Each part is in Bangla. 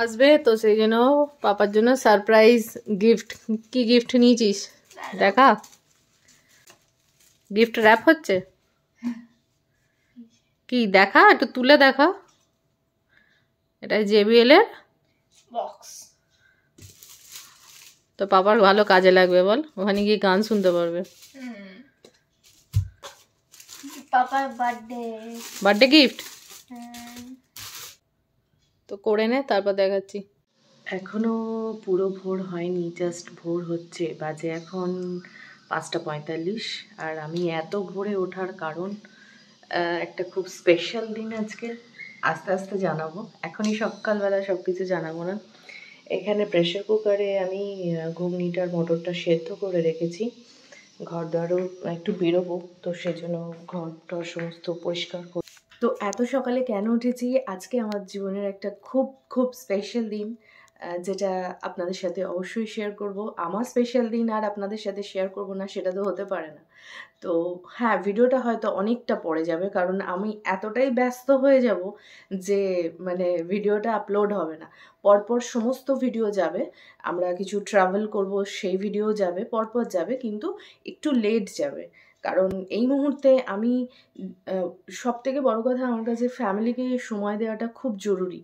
আসবে তো সেই জন্য পাপার জন্য সারপ্রাইজ গিফট। কি গিফট নিয়েছিস দেখা? গিফট র্যাপ হচ্ছে কি দেখা, একটু তুলে দেখা। এটা JBL এর বক্স। তো পাপার ভালো কাজে লাগবে বল, ওখানে গিয়ে গান শুনতে পারবে। পাপার বার্থডে গিফট তো করে নে, তারপর দেখাচ্ছি। এখনো পুরো ভোর হয়নি, জাস্ট ভোর হচ্ছে, বাজে এখন 5:45। আর আমি এত ভোরে ওঠার কারণ একটা খুব স্পেশাল দিন আজকে, আস্তে আস্তে জানাবো, এখনই সকালবেলা সব কিছু জানাবো না। এখানে প্রেশার কুকারে আমি ঘুগনিটার মটরটা সেদ্ধ করে রেখেছি। ঘর দ্বারও একটু বেরোবো, তো সেজন্য ঘরটা সমস্ত পরিষ্কার করে। তো এত সকালে কেন উঠেছি? আজকে আমার জীবনের একটা খুব খুব স্পেশাল দিন, যেটা আপনাদের সাথে অবশ্যই শেয়ার করব। আমার স্পেশাল দিন আর আপনাদের সাথে শেয়ার করব না সেটা তো হতে পারে না। তো হ্যাঁ, ভিডিওটা হয়তো অনেকটা পড়ে যাবে, কারণ আমি এতটাই ব্যস্ত হয়ে যাব যে মানে ভিডিওটা আপলোড হবে না। পরপর সমস্ত ভিডিও যাবে, আমরা কিছু ট্রাভেল করব সেই ভিডিও যাবে, পরপর যাবে, কিন্তু একটু লেট যাবে। কারণ এই মুহূর্তে আমি সব থেকে বড় কথা, আমার কাছে ফ্যামিলিকে সময় দেওয়াটা খুব জরুরি।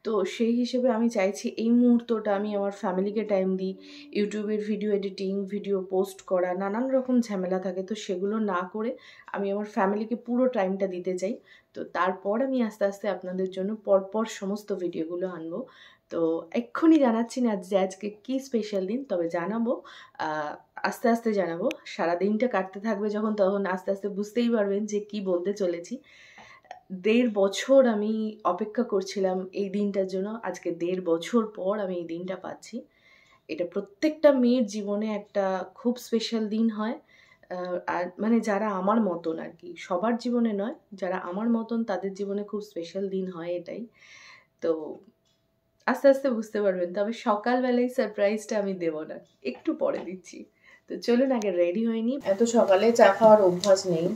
তো সেই হিসেবে আমি চাইছি এই মুহূর্তটা আমি আমার ফ্যামিলিকে টাইম দিই। ইউটিউবের ভিডিও এডিটিং, ভিডিও পোস্ট করা, নানান রকম ঝামেলা থাকে, তো সেগুলো না করে আমি আমার ফ্যামিলিকে পুরো টাইমটা দিতে চাই। তো তারপর আমি আস্তে আস্তে আপনাদের জন্য পরপর সমস্ত ভিডিওগুলো আনবো। তো এক্ষুনি জানাচ্ছি না যে আজকে কী স্পেশাল দিন, তবে জানাবো, আস্তে আস্তে জানাবো। সারাদিনটা কাটতে থাকবে যখন, তখন আস্তে আস্তে বুঝতেই পারবেন যে কি বলতে চলেছি। 1.5 বছর আমি অপেক্ষা করছিলাম এই দিনটার জন্য, আজকে 1.5 বছর পর আমি এই দিনটা পাচ্ছি। এটা প্রত্যেকটা মেয়ের জীবনে একটা খুব স্পেশাল দিন হয়। আর মানে যারা আমার মতন আর কি, সবার জীবনে নয়, যারা আমার মতন তাদের জীবনে খুব স্পেশাল দিন হয় এটাই। তো আস্তে আস্তে বুঝতে পারবেন, তবে সকালবেলায় সারপ্রাইজটা আমি দেবো না, একটু পরে দিচ্ছি। তো চলুন, আগে রেডি হয়নি, এত সকালে চা খাওয়ার অভ্যাস নেই,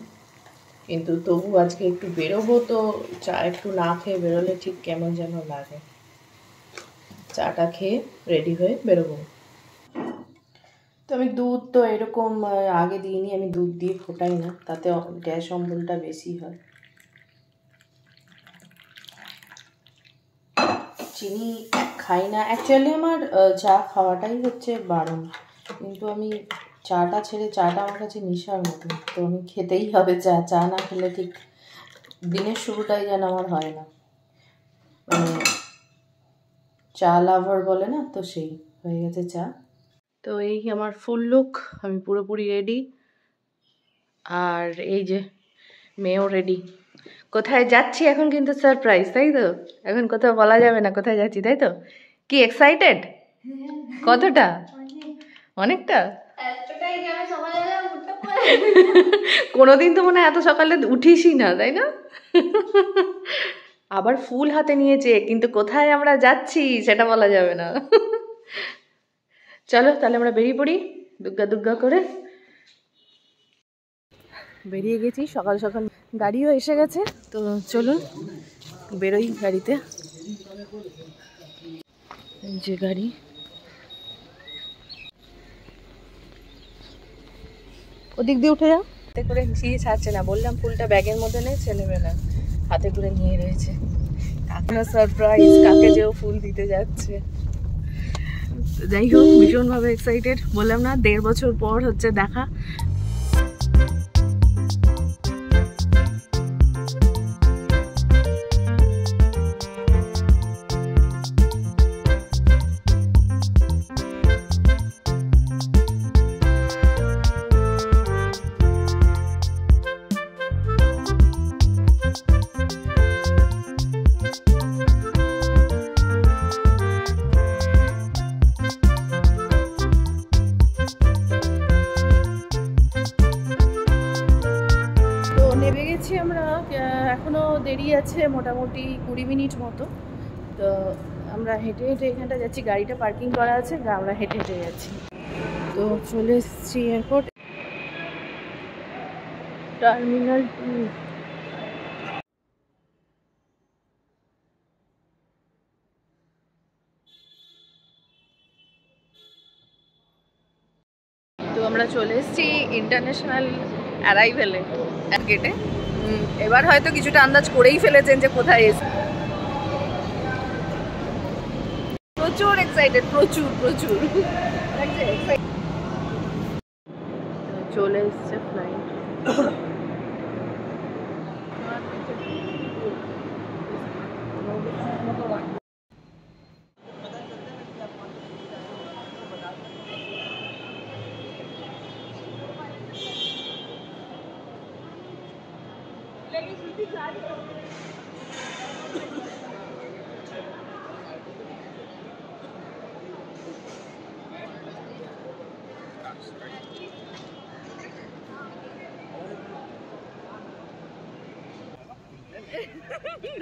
কিন্তু তবু আজকে একটু বেরোবো, তো চা একটু না খেয়ে বেরোলে ঠিক কেমন যেন লাগে। চাটা খেয়ে রেডি হয়ে বেরোবো। তো আমি দুধ তো এরকম আগে দিইনি, আমি দুধ দিয়ে ফোটাই না, তাতে গ্যাস অম্বলটা বেশি হয়। চিনি খাই না অ্যাকচুয়ালি, আমার চা খাওয়াটাই হচ্ছে বারণ, কিন্তু আমি চাটা ছেড়ে, চাটা আমার কাছে নেশার মতো, তো আমি খেতেই হবে চা। চা না খেলে ঠিক দিনের শুরুটাই যেন আমার হয় না, মানে চা লাভার বলে না, তো সেই হয়ে গেছে চা। তো এই আমার ফুল লুক, আমি পুরোপুরি রেডি, আর এই যে মেয়েও রেডি। কোথায় যাচ্ছি এখন কিন্তু সারপ্রাইজ, তাই তো? এখন কোথাও বলা যাবে না কোথায় যাচ্ছি, তাই তো? কি এক্সাইটেড? কতটা? অনেকটা? কোনোদিন তো মনে হয় এত সকালে উঠিসই না, তাই না? আবার ফুল হাতে নিয়েছে, কিন্তু কোথায় আমরা যাচ্ছি সেটা বলা যাবে না। চলো তাহলে আমরা বেরিয়ে পড়ি দুগ্গা দুগ্গা করে। বেরিয়ে গেছি সকাল সকাল, গাড়িও এসে গেছে, তো চলুন বেরোই গাড়িতে। যে গাড়ি, ওদিক দিয়ে উঠে যাও। হাতে করে নিয়ে ছাড়ছে না, বললাম ফুলটা ব্যাগের মধ্যে নেই, ছেলেমেয়েরা হাতে করে নিয়ে রয়েছে। কাকুরা সারপ্রাইজ, কাকে যেও ফুল দিতে যাচ্ছে। যাই হোক, ভীষণভাবে এক্সাইটেড, বললাম না 1.5 বছর পর হচ্ছে দেখা। আমরা এখনো দেরি আছে, মোটামুটি 20 মিনিট মতো। তো আমরা হেঁটে হেঁটে এখানটা যাচ্ছি, গাড়িটা পার্কিং করা আছে, আমরা হেঁটে হেঁটে যাচ্ছি। তো চলে এসেছি এয়ারপোর্ট, টার্মিনাল 2। তো আমরা চলে এসেছি ইন্টারন্যাশনাল অ্যারাইভেলে গেটে। এবার হয়তো কিছুটা আন্দাজ করেই ফেলেছেন যে কোথায় এসে। প্রচুর এক্সাইটেড, প্রচুর প্রচুর চলে এসছে ফ্লাইট।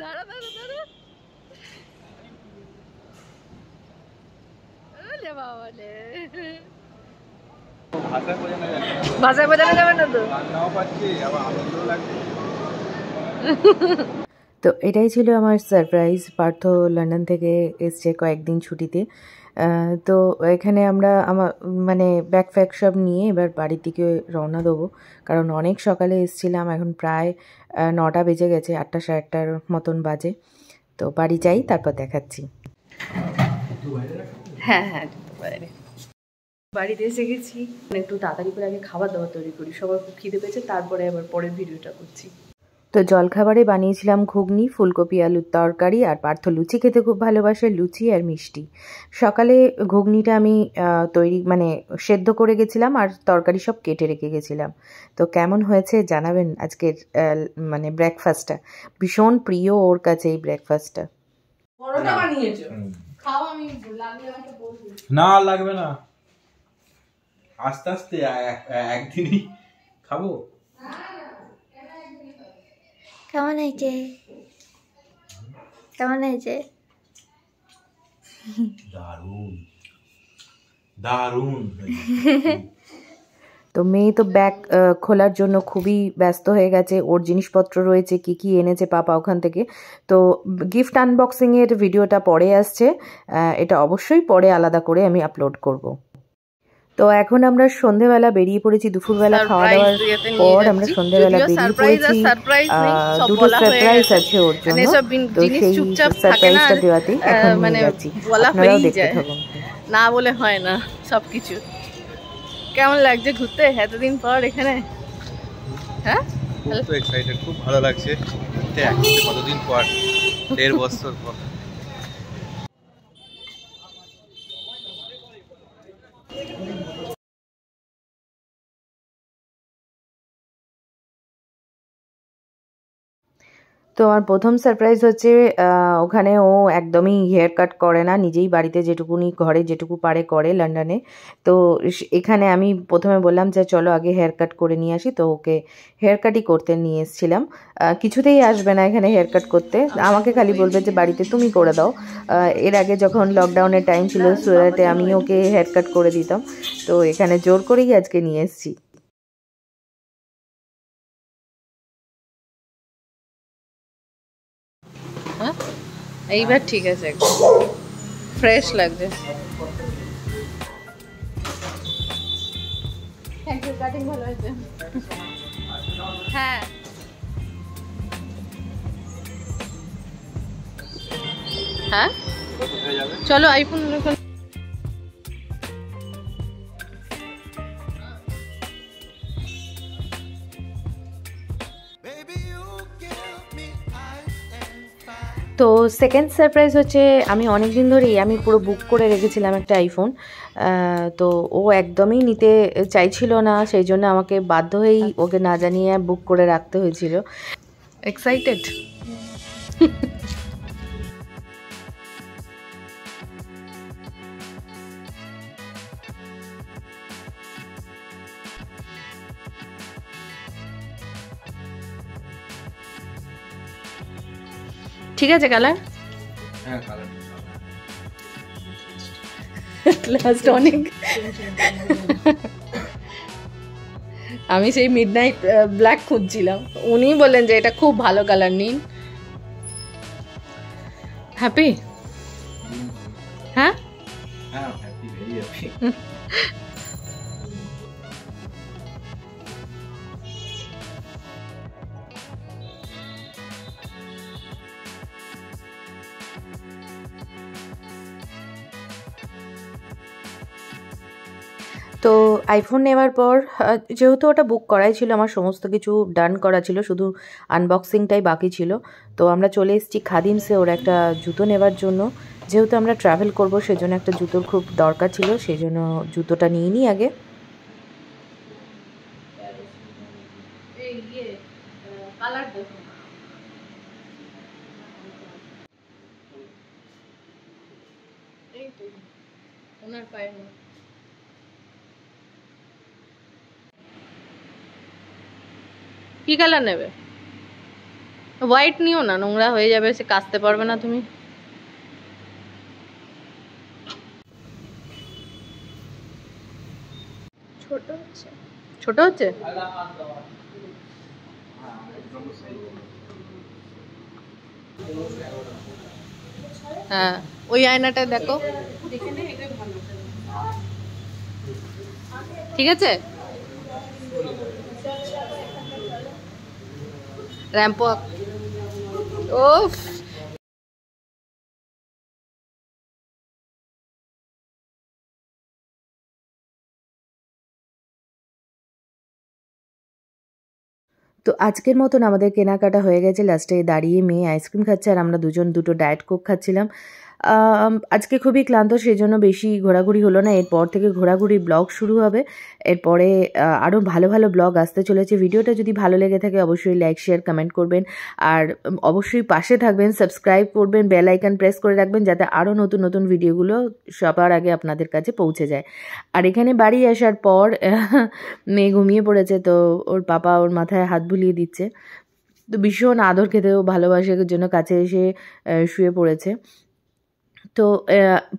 দাঁড়া দাঁড়া দাঁড়া, বাবা রে, ভাষায় বোঝানো যাবে না তো। তো এটাই ছিল আমার সারপ্রাইজ। পার্থ লন্ডন থেকে এসছে কয়েকদিন ছুটিতে। তো এখানে আমরা মানে ব্যাগ ফ্যাগ সব নিয়ে এবার বাড়ির দিকে রওনা দেবো, কারণ অনেক সকালে এসছিলাম, এখন প্রায় 9টা বেজে গেছে, 8টা 8:30 মতন বাজে। তো বাড়ি যাই, তারপর দেখাচ্ছি। হ্যাঁ হ্যাঁ, বাইরে বাড়িতে এসে গেছি। একটু তাড়াতাড়ি করে আগে খাবার দাবার তৈরি করি, সবার খুব খিদে পেয়েছে, তারপরে আবার পরের ভিডিওটা করছি। তো জলখাবারে বানিয়েছিলাম ঘুগনি, ফুলকপি আলুর তরকারি, আর পার্থ লুচি খেতে খুব ভালোবাসে, লুচি আর মিষ্টি। সকালে ঘুগনিটা আমি মানে সেদ্ধ করে গেছিলাম, আর তরকারি সব কেটে রেখে গেছিলাম। তো কেমন হয়েছে জানাবেন আজকের মানে ব্রেকফাস্টটা। ভীষণ প্রিয় ওর কাছে এই ব্রেকফাস্টটা। বড়টা বানিয়েছো, খাও, আমি লাগলে আমাকে বলবি। না লাগবে না, আস্তে আস্তে একদিনই খাবো। কেমন হয়েছে? কেমন হয়েছে? দারুণ দারুণ। তো মেয়ে তো ব্যাগ খোলার জন্য খুবই ব্যস্ত হয়ে গেছে, ওর জিনিসপত্র রয়েছে, কি কি এনেছে পাপা ওখান থেকে। তো গিফট আনবক্সিংয়ের ভিডিওটা পরে আসছে, এটা অবশ্যই পরে আলাদা করে আমি আপলোড করব। তো এখন আমরা সন্ধেবেলা বেরিয়ে পড়েছি, দুপুরবেলা খাওয়া দাওয়ার পর আমরা সন্ধেবেলা বেরিয়ে পড়েছি। দুটো সারপ্রাইজ আছে ওর জন্য, তো সেই সারপ্রাইজটা দেওয়াতেই এখন নিয়ে যাচ্ছি, আপনারাও দেখতে থাকুন। না বলে হয় না সবকিছু। কেমন লাগছে ঘুরতে এতদিন পর এখানে? হ্যাঁ, খুব এক্সাইটেড, খুব ভালো লাগছে ঘুরতে কতদিন পর, 1.5 বছর পর। তো আমার প্রথম সারপ্রাইজ হচ্ছে ওখানে ও একদমই হেয়ার কাট করে না, নিজেই বাড়িতে যেটুকুনি ঘরে যেটুকু পারে করে লন্ডনে। তো এখানে আমি প্রথমে বললাম যে চলো আগে হেয়ার কাট করে নিয়ে আসি, তো ওকে হেয়ার কাটই করতে নিয়ে এসেছিলাম। কিছুতেই আসবে না এখানে হেয়ার কাট করতে, আমাকে খালি বলবে যে বাড়িতে তুমি করে দাও। এর আগে যখন লকডাউনের টাইম ছিল সুরাতে, আমি ওকে হেয়ার কাট করে দিতাম, তো এখানে জোর করেই আজকে নিয়ে এসেছি। এইবার ঠিক আছে, একদম ফ্রেশ লাগছে। থ্যাংক ইউ, কাটিং ভালো হয়েছে। হ্যাঁ হ্যাঁ, চলো আইফোন। তো সেকেন্ড সারপ্রাইজ হচ্ছে, আমি অনেক দিন ধরেই আমি পুরো বুক করে রেখেছিলাম একটা আইফোন। তো ও একদমই নিতে চাইছিল না, সেই জন্য আমাকে বাধ্য হয়েই ওকে না জানিয়ে বুক করে রাখতে হয়েছিল। এক্সাইটেড? ঠিক আছে কালার? হ্যাঁ কালার লাস্ট অনেক। আমি সেই মিডনাইট ব্ল্যাক খুঁজছিলাম, উনি বললেন যে এটা খুব ভালো কালার, নিন। হ্যাপি? হ্যাঁ হ্যাঁ হ্যাপি, ভেরি হ্যাপি। আইফোন নেওয়ার পর যেহেতু ওটা বুক করাই ছিল, আমার সমস্ত কিছু ডান করা ছিল, শুধু আনবক্সিংটাই বাকি ছিল। তো আমরা চলে এসেছি খাদিমসে ওর একটা জুতো নেওয়ার জন্য। যেহেতু আমরা ট্রাভেল করব সেজন্য একটা জুতোর খুব দরকার ছিল, সেই জন্য জুতোটা নিয়ে নিই আগে। কি কালার নেবে? হোয়াইট নিও না, নোংরা হয়ে যাবে, সে কাচতে পারবে না তুমি। ছোট হচ্ছে? হ্যাঁ, ওই আয়নাটা দেখো, ঠিক আছে। র্যাম্পো ও তো আজকের মতন আমাদের কেনাকাটা হয়ে গেছে। লাস্টে দাঁড়িয়ে মেয়ে আইসক্রিম খাচ্ছে আর আমরা দুজন দুটো ডায়েট কোক খাচ্ছিলাম। আজকে খুবই ক্লান্ত, সেই জন্য বেশি ঘোরাঘুরি হলো না। এরপর থেকে ঘোরাঘুরি ব্লগ শুরু হবে। এরপরে আরও ভালো ভালো ব্লগ আসতে চলেছে। ভিডিওটা যদি ভালো লেগে থাকে অবশ্যই লাইক শেয়ার কমেন্ট করবেন, আর অবশ্যই পাশে থাকবেন, সাবস্ক্রাইব করবেন, বেল আইকন প্রেস করে রাখবেন যাতে আরও নতুন নতুন ভিডিওগুলো সবার আগে আপনাদের কাছে পৌঁছে যায়। আর এখানে বাড়ি আসার পর মেয়ে ঘুমিয়ে পড়েছে, তো ওর পাপা ওর মাথায় হাত বুলিয়ে দিচ্ছে। তো ভীষণ আদর খেতেও ভালোবাসার জন্য কাছে এসে শুয়ে পড়েছে। তো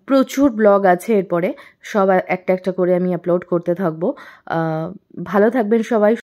প্রচুর ব্লগ আছে এরপরে, সব একটা একটা করে আমি আপলোড করতে থাকবো। ভালো থাকবেন সবাই।